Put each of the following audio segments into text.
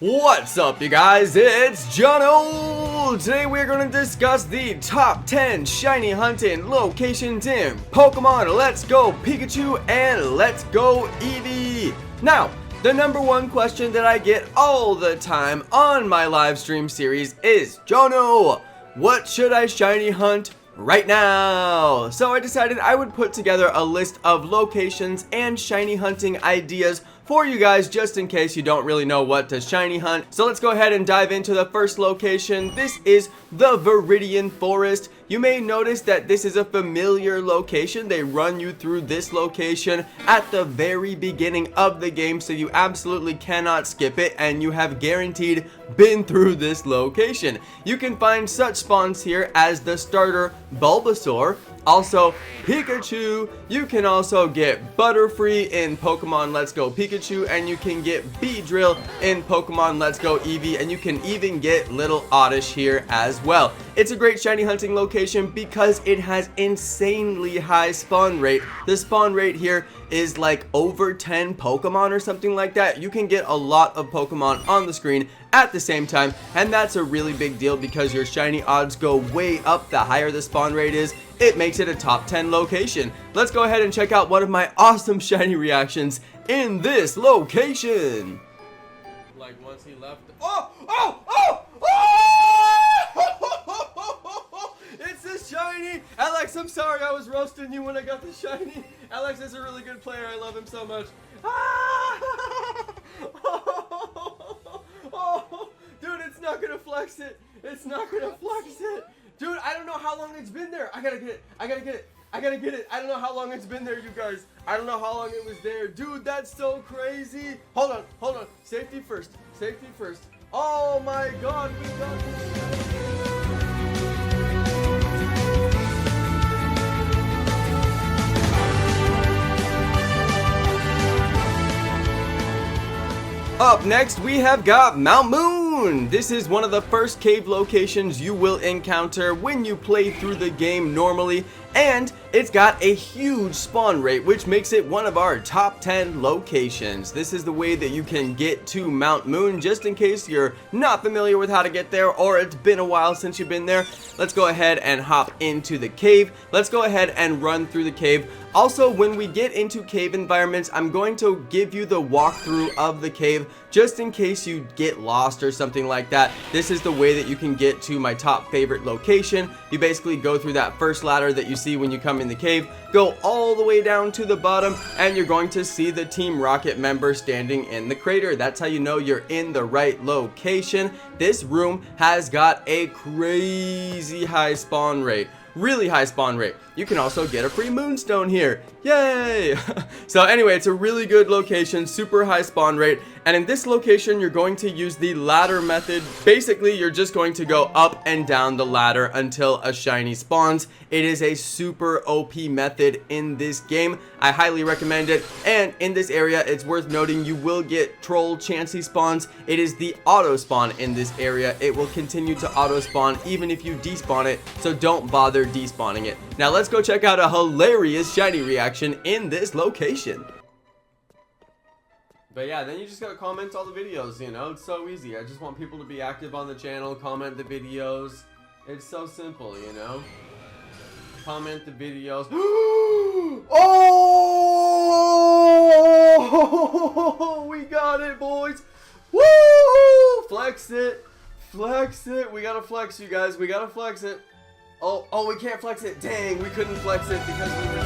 What's up, you guys? It's Jonno! Today we're going to discuss the top 10 shiny hunting locations in Pokemon Let's Go Pikachu and Let's Go Eevee. Now, the number one question that I get all the time on my live stream series is, Jonno, what should I shiny hunt right now? So I decided I would put together a list of locations and shiny hunting ideas for you guys, just in case you don't really know what to shiny hunt. So let's go ahead and dive into the first location. This is the Viridian Forest. You may notice that this is a familiar location. They run you through this location at the very beginning of the game, so you absolutely cannot skip it, and you have guaranteed been through this location. You can find such spawns here as the starter Bulbasaur, also Pikachu. You can also get Butterfree in Pokemon Let's Go Pikachu, and you can get Beedrill in Pokemon Let's Go Eevee, and you can even get Little Oddish here as well. It's a great shiny hunting location because it has insanely high spawn rate. The spawn rate here is like over 10 Pokemon or something like that. You can get a lot of Pokemon on the screen at the same time, and that's a really big deal because your shiny odds go way up the higher the spawn rate is. It makes it a top 10 location. Let's go ahead and check out one of my awesome shiny reactions in this location. Like once he left. Oh! It's a shiny! Alex, I'm sorry I was roasting you when I got the shiny. Alex is a really good player. I love him so much. Dude, it's not gonna flex it. It's not gonna flex it. Dude, I don't know how long it's been there. I gotta get it. I don't know how long it's been there, you guys. I don't know how long it was there. Dude, that's so crazy. Hold on. Safety first. Oh my god, we got this. Up next, we have got Mount Moon. This is one of the first cave locations you will encounter when you play through the game normally, and it's got a huge spawn rate, which makes it one of our top 10 locations. This is the way that you can get to Mount Moon, just in case you're not familiar with how to get there or it's been a while since you've been there. Let's go ahead and hop into the cave. Let's go ahead and run through the cave. Also, when we get into cave environments, I'm going to give you the walkthrough of the cave just in case you get lost or something like that. This is the way that you can get to my top favorite location. You basically go through that first ladder that you see when you come in the cave, go all the way down to the bottom, and you're going to see the Team Rocket member standing in the crater. That's how you know you're in the right location. This room has got a crazy high spawn rate. Really high spawn rate. You can also get a free moonstone here. Yay! So anyway, it's a really good location, super high spawn rate, and in this location you're going to use the ladder method. Basically, you're just going to go up and down the ladder until a shiny spawns. It is a super OP method in this game. I highly recommend it, and in this area it's worth noting you will get troll Chansey spawns. It is the auto spawn in this area. It will continue to auto spawn even if you despawn it, so don't bother despawning it. Now let's go check out a hilarious shiny reaction in this location. But yeah, then you just gotta comment all the videos, you know, it's so easy. I just want people to be active on the channel, comment the videos. It's so simple, you know. Comment the videos. Oh, we got it, boys. Woo! Flex it. We gotta flex, you guys. We gotta flex it. Oh, we can't flex it. Dang, we couldn't flex it because we were...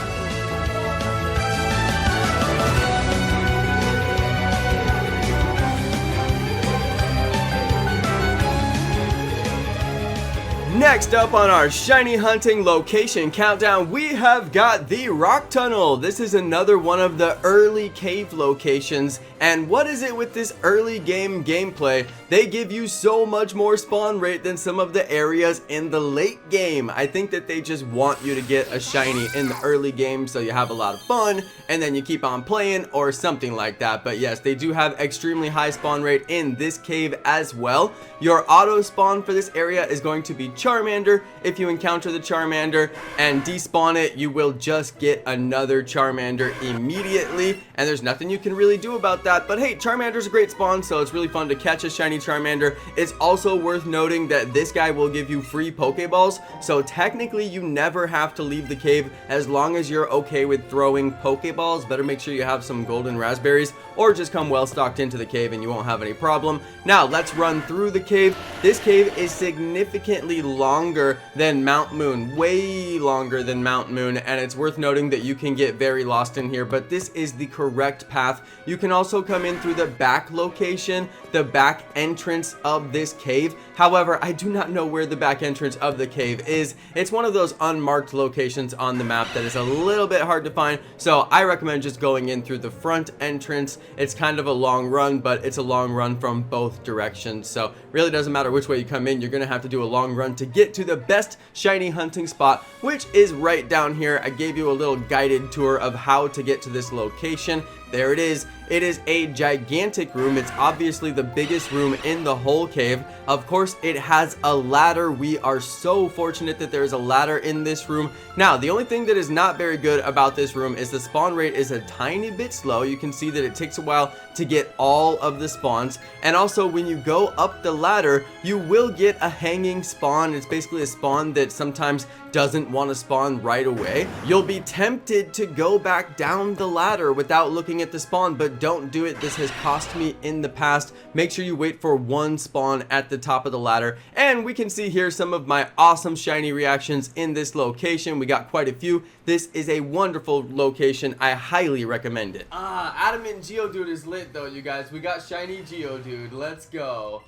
Next up on our shiny hunting location countdown, we have got the Rock Tunnel. This is another one of the early cave locations, and what is it with this early game gameplay? They give you so much more spawn rate than some of the areas in the late game. I think that they just want you to get a shiny in the early game so you have a lot of fun and then you keep on playing or something like that. But yes, they do have extremely high spawn rate in this cave as well. Your auto spawn for this area is going to be Charmander. If you encounter the Charmander and despawn it, you will just get another Charmander immediately. and there's nothing you can really do about that. But hey, Charmander's a great spawn, so it's really fun to catch a shiny Charmander. It's also worth noting that this guy will give you free Pokeballs, so technically you never have to leave the cave as long as you're okay with throwing Pokeballs. Better make sure you have some golden raspberries, or just come well stocked into the cave and you won't have any problem. Now let's run through the cave. This cave is significantly longer than Mount Moon, way longer than Mount Moon, and it's worth noting that you can get very lost in here, but this is the correct path. You can also come in through the back location, the back entrance of this cave. However, I do not know where the back entrance of the cave is. It's one of those unmarked locations on the map that is a little bit hard to find, so I recommend just going in through the front entrance. It's kind of a long run, but it's a long run from both directions, so really doesn't matter which way you come in. You're gonna have to do a long run to get to the best shiny hunting spot, which is right down here. I gave you a little guided tour of how to get to this location. There it is. It is a gigantic room. It's obviously the biggest room in the whole cave. Of course, it has a ladder. We are so fortunate that there is a ladder in this room. Now, the only thing that is not very good about this room is the spawn rate is a tiny bit slow. You can see that it takes a while to get all of the spawns. And also, when you go up the ladder, you will get a hanging spawn. It's basically a spawn that sometimes doesn't want to spawn right away. You'll be tempted to go back down the ladder without looking at the spawn, but don't do it. This has cost me in the past. Make sure you wait for one spawn at the top of the ladder. And we can see here some of my awesome shiny reactions in this location. We got quite a few. This is a wonderful location. I highly recommend it. Adam and Geodude is lit though, you guys. We got shiny Geodude. Let's go.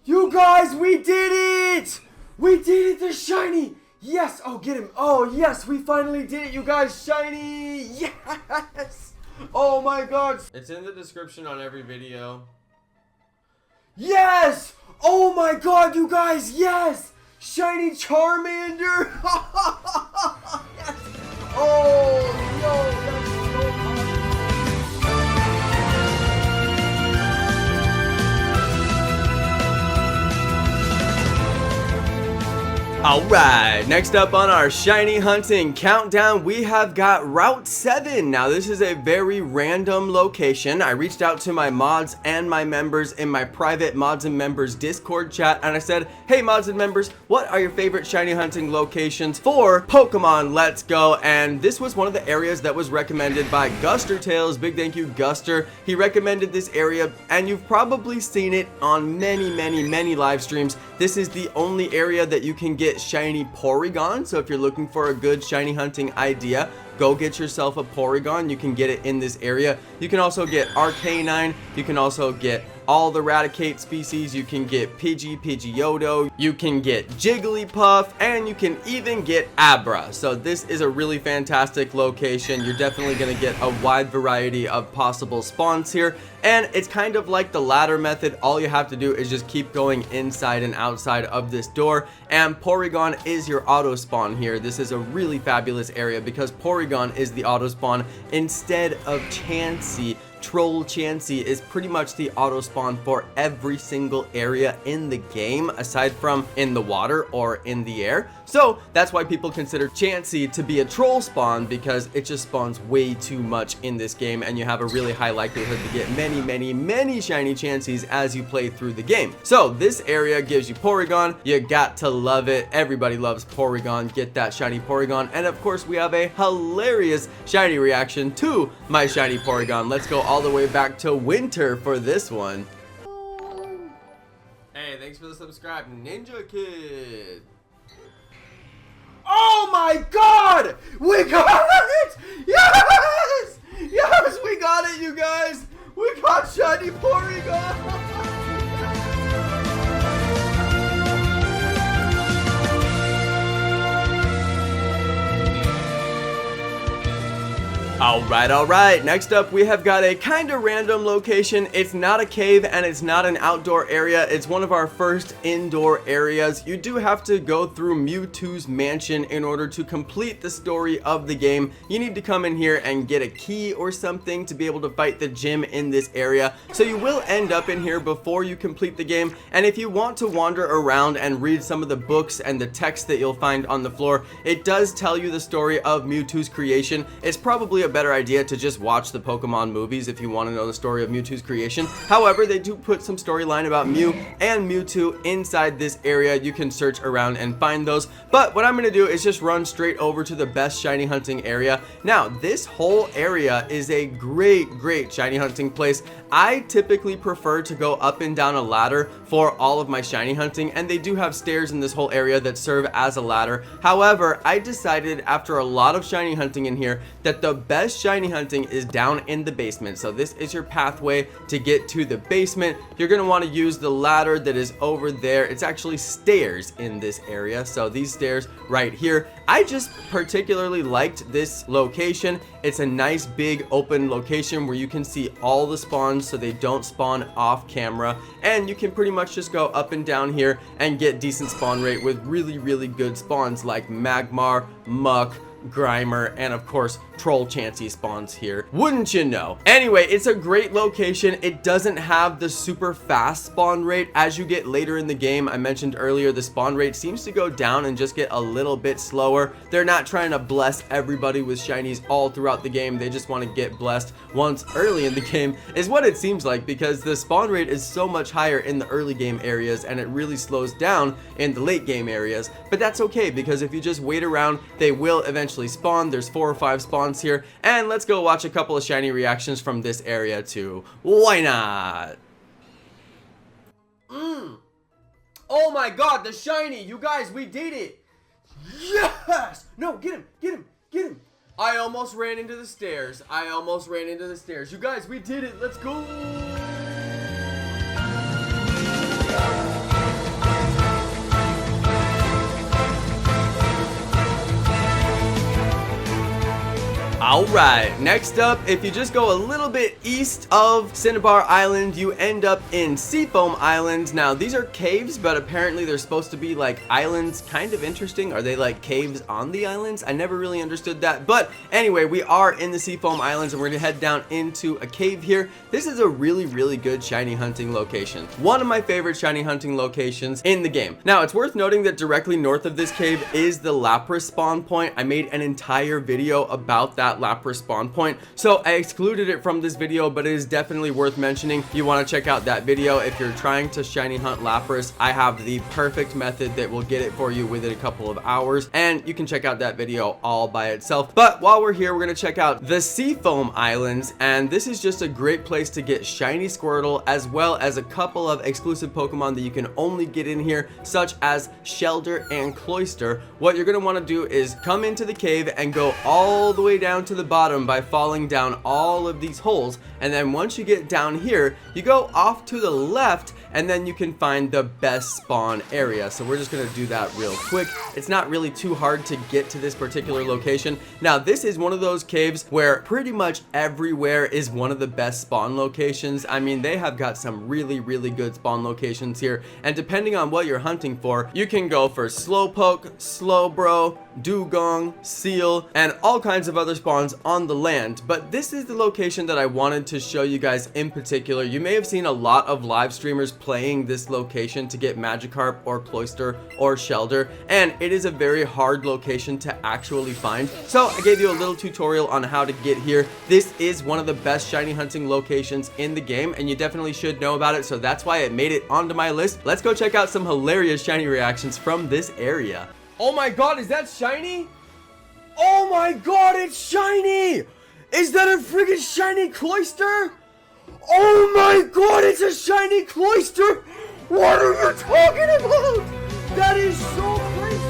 You guys, we did it! We did it, the shiny! Yes! Oh, get him! Oh, yes! We finally did it, you guys! Shiny! Yes! Oh my god! It's in the description on every video. Yes! Oh my god, you guys! Yes! Shiny Charmander! Yes! Oh, no! That's so awesome! Alright, next up on our shiny hunting countdown, we have got Route 7. Now this is a very random location. I reached out to my mods and my members in my private mods and members Discord chat, and I said, hey mods and members, what are your favorite shiny hunting locations for Pokemon Let's Go? And this was one of the areas that was recommended by Guster Tales. Big thank you, Guster. He recommended this area, and you've probably seen it on many live streams. This is the only area that you can get shiny Porygon, so if you're looking for a good shiny hunting idea, go get yourself a Porygon. You can get it in this area. You can also get Arcanine. You can also get all the Raticate species. You can get Pidgeotto. You can get Jigglypuff, and you can even get Abra. So this is a really fantastic location. You're definitely going to get a wide variety of possible spawns here, and it's kind of like the ladder method. All you have to do is just keep going inside and outside of this door, and Porygon is your auto spawn here. This is a really fabulous area because Porygon is the auto spawn instead of Chansey. Troll Chansey is pretty much the auto spawn for every single area in the game, aside from in the water or in the air. So that's why people consider Chansey to be a troll spawn, because it just spawns way too much in this game, and you have a really high likelihood to get many shiny Chanseys as you play through the game. So this area gives you Porygon. You got to love it. Everybody loves Porygon. Get that shiny Porygon. And of course, we have a hilarious shiny reaction to my shiny Porygon. Let's go all the way back to winter for this one. Hey, thanks for the subscribe, Ninja Kid. Oh my god! We got it! Yes! Yes, we got it, you guys! We got shiny Porygon! Alright, next up we have got a kind of random location. It's not a cave and it's not an outdoor area. It's one of our first indoor areas. You do have to go through Mewtwo's mansion in order to complete the story of the game. You need to come in here and get a key or something to be able to fight the gym in this area. So you will end up in here before you complete the game, and if you want to wander around and read some of the books and the text that you'll find on the floor, it does tell you the story of Mewtwo's creation. It's probably a better idea to just watch the Pokemon movies if you want to know the story of Mewtwo's creation. However, they do put some storyline about Mew and Mewtwo inside this area. You can search around and find those, but what I'm going to do is just run straight over to the best shiny hunting area. Now, this whole area is a great shiny hunting place. I typically prefer to go up and down a ladder for all of my shiny hunting, and they do have stairs in this whole area that serve as a ladder. However, I decided after a lot of shiny hunting in here that the best shiny hunting is down in the basement. So this is your pathway to get to the basement. You're going to want to use the ladder that is over there. It's actually stairs in this area, so these stairs right here. I just particularly liked this location. It's a nice big open location where you can see all the spawns so they don't spawn off camera, and you can pretty much just go up and down here and get decent spawn rate with really good spawns like Magmar, Muck, Grimer, and of course Troll Chansey spawns here, wouldn't you know? Anyway, it's a great location. It doesn't have the super fast spawn rate. As you get later in the game, I mentioned earlier, the spawn rate seems to go down and just get a little bit slower. They're not trying to bless everybody with shinies all throughout the game. They just want to get blessed once early in the game, is what it seems like, because the spawn rate is so much higher in the early game areas and it really slows down in the late game areas. But that's okay, because if you just wait around, they will eventually spawn. There's 4 or 5 spawns here, and let's go watch a couple of shiny reactions from this area too. Why not? Oh my god, the shiny! You guys, we did it! Yes! No, get him! I almost ran into the stairs. You guys, we did it! Let's go! Alright, next up, if you just go a little bit east of Cinnabar Island, you end up in Seafoam Islands. Now, these are caves, but apparently they're supposed to be like islands. Kind of interesting. Are they like caves on the islands? I never really understood that. But anyway, we are in the Seafoam Islands and we're going to head down into a cave here. This is a really good shiny hunting location. One of my favorite shiny hunting locations in the game. Now, it's worth noting that directly north of this cave is the Lapras spawn point. I made an entire video about that Lapras spawn point, so I excluded it from this video, but it is definitely worth mentioning. You want to check out that video if you're trying to shiny hunt Lapras. I have the perfect method that will get it for you within a couple of hours, and you can check out that video all by itself. But while we're here, we're going to check out the Seafoam Islands, and this is just a great place to get shiny Squirtle, as well as a couple of exclusive Pokemon that you can only get in here, such as Shelder and Cloyster. What you're going to want to do is come into the cave and go all the way down to the bottom by falling down all of these holes, and then once you get down here, you go off to the left, and then you can find the best spawn area. So we're just gonna do that real quick. It's not really too hard to get to this particular location. Now, this is one of those caves where pretty much everywhere is one of the best spawn locations. I mean, they have got some really good spawn locations here, and depending on what you're hunting for, you can go for Slowpoke, Slowbro, Dugong, Seal, and all kinds of other spawns on the land. But this is the location that I wanted to show you guys in particular. You may have seen a lot of live streamers playing this location to get Magikarp or Cloyster or Shelder, and it is a very hard location to actually find. So I gave you a little tutorial on how to get here. This is one of the best shiny hunting locations in the game, and you definitely should know about it, so that's why it made it onto my list. Let's go check out some hilarious shiny reactions from this area. Oh my god, is that shiny? Oh my god, it's shiny! Is that a friggin' shiny Cloyster? Oh my god, it's a shiny Cloyster! What are you talking about? That is so crazy!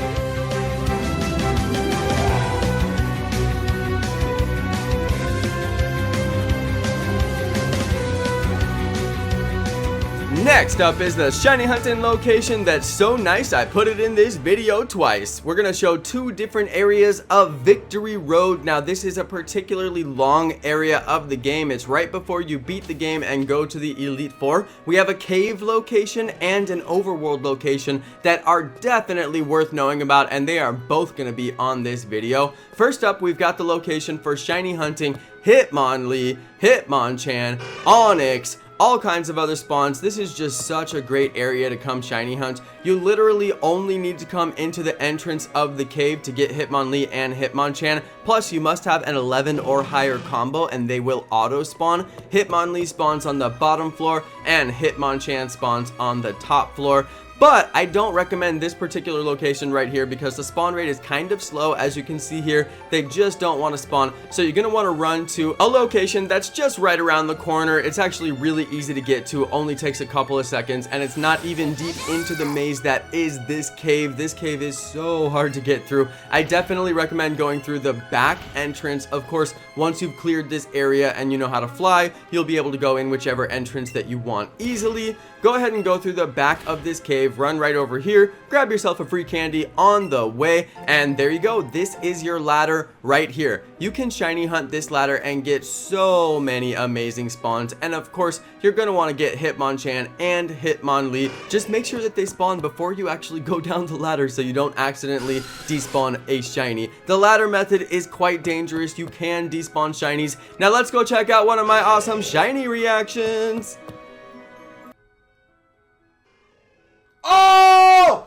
Next up is the shiny hunting location that's so nice I put it in this video twice. We're gonna show two different areas of Victory Road. Now this is a particularly long area of the game. It's right before you beat the game and go to the Elite Four. We have a cave location and an overworld location that are definitely worth knowing about, and they are both gonna be on this video. First up, we've got the location for shiny hunting Hitmonlee, Hitmonchan, Onix, all kinds of other spawns. This is just such a great area to come shiny hunt. You literally only need to come into the entrance of the cave to get Hitmonlee and Hitmonchan. Plus, you must have an 11 or higher combo and they will auto spawn. Hitmonlee spawns on the bottom floor and Hitmonchan spawns on the top floor. But I don't recommend this particular location right here because the spawn rate is kind of slow. As you can see here, they just don't want to spawn. So you're going to want to run to a location that's just right around the corner. It's actually really easy to get to, only takes a couple of seconds, and it's not even deep into the maze that is this cave. This cave is so hard to get through. I definitely recommend going through the back entrance. Of course, once you've cleared this area and you know how to fly, you'll be able to go in whichever entrance that you want easily. Go ahead and go through the back of this cave, run right over here, grab yourself a free candy on the way, and there you go. This is your ladder right here. You can shiny hunt this ladder and get so many amazing spawns, and of course, you're going to want to get Hitmonchan and Hitmonlee. Just make sure that they spawn before you actually go down the ladder so you don't accidentally despawn a shiny. The ladder method is quite dangerous. You can despawn shinies. Now let's go check out one of my awesome shiny reactions. Oh,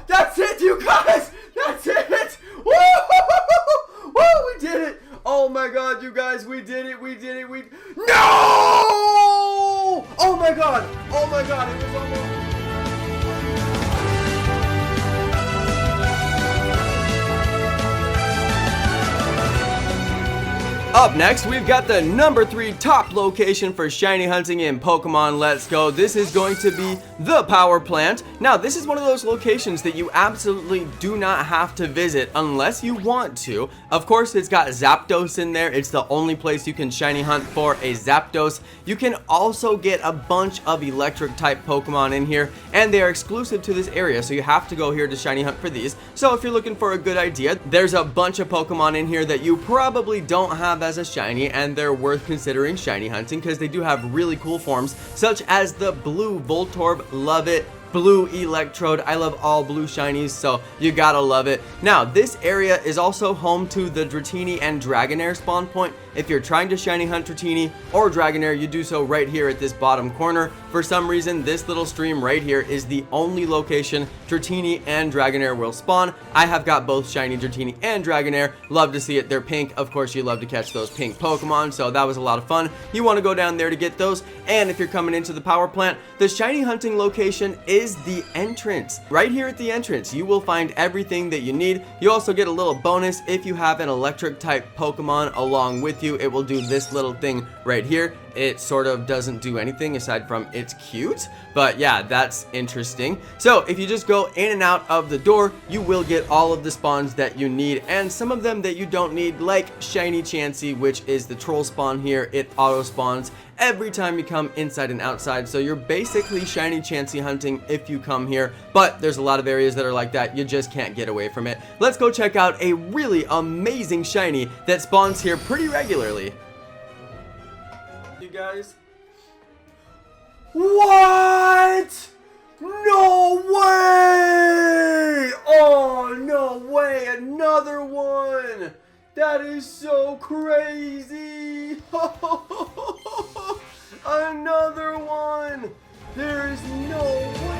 that's it, you guys. That's it. Woo, we did it. Oh my god, you guys, we did it. No! Oh my god, it was almost... Up next, we've got the number 3 top location for shiny hunting in Pokemon Let's Go. This is going to be the power plant. Now, this is one of those locations that you absolutely do not have to visit unless you want to. Of course, it's got Zapdos in there. It's the only place you can shiny hunt for a Zapdos. You can also get a bunch of electric type Pokemon in here, and they are exclusive to this area, so you have to go here to shiny hunt for these. So if you're looking for a good idea, there's a bunch of Pokemon in here that you probably don't have as a shiny, and they're worth considering shiny hunting because they do have really cool forms, such as the blue Voltorb. Love it. Blue Electrode. I love all blue shinies, so you gotta love it. Now, this area is also home to the Dratini and Dragonair spawn point. If you're trying to shiny hunt Dratini or Dragonair, you do so right here at this bottom corner. For some reason, this little stream right here is the only location Dratini and Dragonair will spawn. I have got both shiny Dratini and Dragonair. Love to see it. They're pink. Of course, you love to catch those pink Pokemon, so that was a lot of fun. You want to go down there to get those. And if you're coming into the power plant, the shiny hunting location is the entrance. Right here at the entrance, you will find everything that you need. You also get a little bonus if you have an electric type Pokemon along with you. It will do this little thing right here. It sort of doesn't do anything aside from it's cute, but yeah, that's interesting. So if you just go in and out of the door, you will get all of the spawns that you need, and some of them that you don't need, like shiny Chansey, which is the troll spawn here. It auto spawns every time you come inside and outside, so you're basically shiny Chansey hunting if you come here. But there's a lot of areas that are like that. You just can't get away from it. Let's go check out a really amazing shiny that spawns here pretty regularly. You guys, what? No way! Oh, no way! Another one! That is so crazy! Another one! There is no way!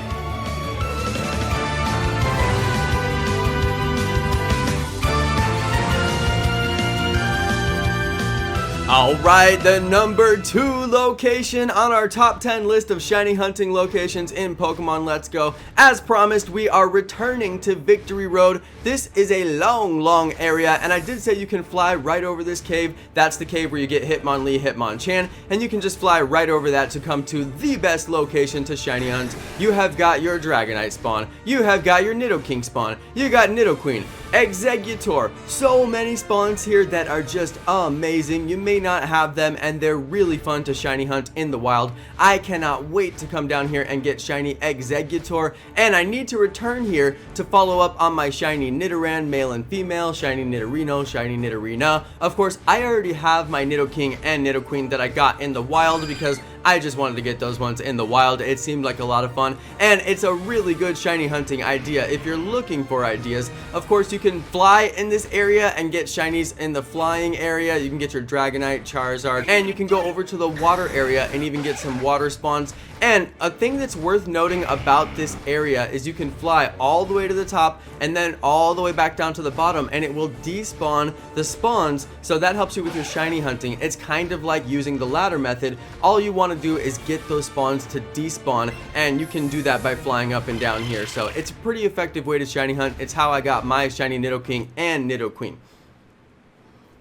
Alright, the number 2 location on our top 10 list of shiny hunting locations in Pokemon Let's Go. As promised, we are returning to Victory Road. This is a long area, and I did say you can fly right over this cave. That's the cave where you get Hitmonlee, Hitmonchan, and you can just fly right over that to come to the best location to shiny hunt. You have got your Dragonite spawn, you have got your Nidoking spawn, you got Nidoqueen, Exeggutor. So many spawns here that are just amazing. You may not have them, and they're really fun to shiny hunt in the wild. I cannot wait to come down here and get shiny Exeggutor, and I need to return here to follow up on my shiny Nidoran, male and female, shiny Nidorino, shiny Nidorina. Of course, I already have my Nidoking and Nidoqueen that I got in the wild because I just wanted to get those ones in the wild. It seemed like a lot of fun, and it's a really good shiny hunting idea if you're looking for ideas. Of course, you can fly in this area and get shinies in the flying area. You can get your Dragonite, Charizard, and you can go over to the water area and even get some water spawns. And a thing that's worth noting about this area is you can fly all the way to the top and then all the way back down to the bottom, and it will despawn the spawns, so that helps you with your shiny hunting. It's kind of like using the ladder method. All you want to do is get those spawns to despawn, and you can do that by flying up and down here. So it's a pretty effective way to shiny hunt. It's how I got my shiny Nidoking and Nidoqueen.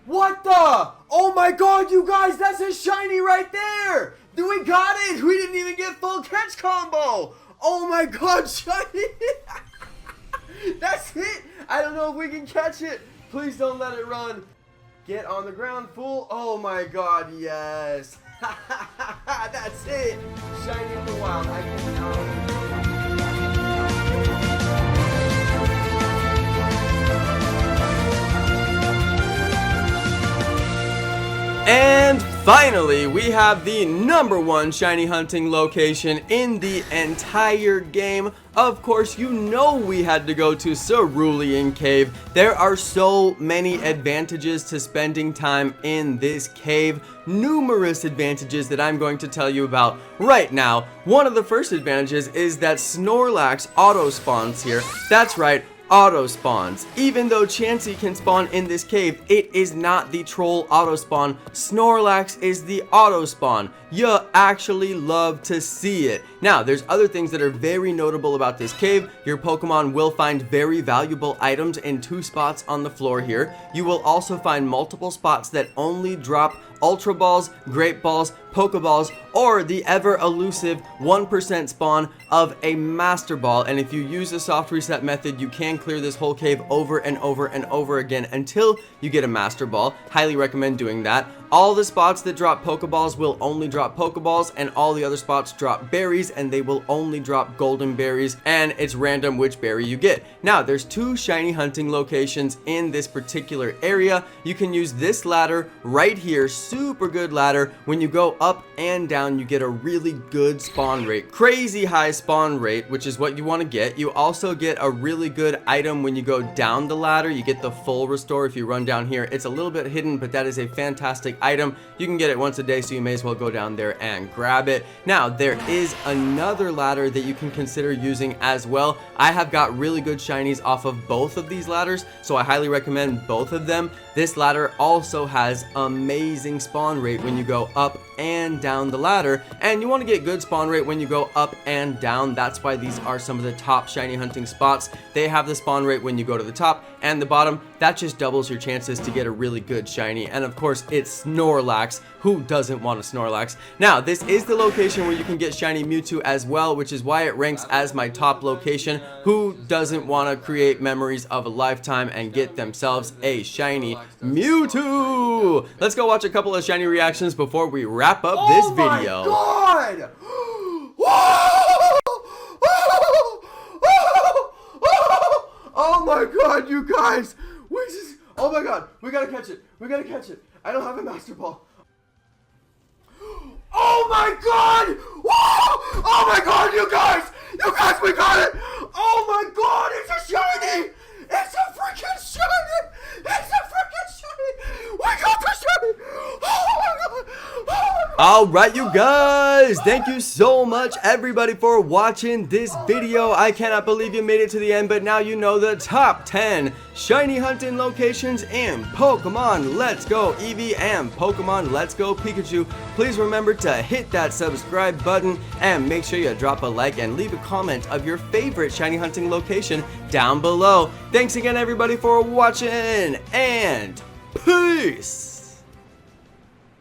What the? Oh my god, you guys, that's a shiny right there! We got it! We didn't even get full catch combo! Oh my god, shiny! That's it! I don't know if we can catch it. Please don't let it run. Get on the ground, fool. Oh my god, yes. That's it. Shiny in the wild. I can And finally, we have the #1 shiny hunting location in the entire game. Of course, you know we had to go to Cerulean Cave. There are so many advantages to spending time in this cave. Numerous advantages that I'm going to tell you about right now. One of the first advantages is that Snorlax auto spawns here. That's right, auto spawns. Even though Chansey can spawn in this cave, it is not the troll auto spawn. Snorlax is the auto spawn. You actually love to see it. Now, there's other things that are very notable about this cave. Your Pokemon will find very valuable items in 2 spots on the floor here. You will also find multiple spots that only drop Ultra Balls, Great Balls, Pokeballs, or the ever elusive 1% spawn of a Master Ball. And if you use the soft reset method, you can clear this whole cave over and over and over again until you get a Master Ball. Highly recommend doing that. All the spots that drop Pokeballs will only drop Pokeballs, and all the other spots drop berries, and they will only drop golden berries, and it's random which berry you get. Now, there's 2 shiny hunting locations in this particular area. You can use this ladder right here, super good ladder. When you go up and down, you get a really good spawn rate. Crazy high spawn rate, which is what you want to get. You also get a really good item when you go down the ladder. You get the full restore if you run down here. It's a little bit hidden, but that is a fantastic item. You can get it once a day, so you may as well go down there and grab it. Now, there is another ladder that you can consider using as well. I have got really good shinies off of both of these ladders, so I highly recommend both of them. This ladder also has amazing spawn rate when you go up and down the ladder, and you want to get good spawn rate when you go up and down. That's why these are some of the top shiny hunting spots. They have the spawn rate when you go to the top and the bottom. That just doubles your chances to get a really good shiny, and of course it's Snorlax. Who doesn't want a Snorlax? Now, this is the location where you can get shiny Mewtwo as well, which is why it ranks as my top location. Who doesn't want to create memories of a lifetime and get themselves a shiny Mewtwo? Let's go watch a couple of shiny reactions before we wrap up this video. Oh my god! Oh my god, you guys! Oh my god, we gotta catch it. We gotta catch it. I don't have a Master Ball. Oh my god! Whoa! Oh my god, you guys! You guys, we got it! Oh my god, it's a shiny! It's a freaking shiny! It's a freaking shiny! We got the shiny! Oh my god! Oh my god! Alright, you guys! Thank you so much, everybody, for watching this video. I cannot believe you made it to the end, but now you know the top 10 shiny hunting locations in Pokemon Let's Go Eevee and Pokemon Let's Go Pikachu. Please remember to hit that subscribe button and make sure you drop a like and leave a comment of your favorite shiny hunting location down below. Thanks again, everybody, for watching, and peace!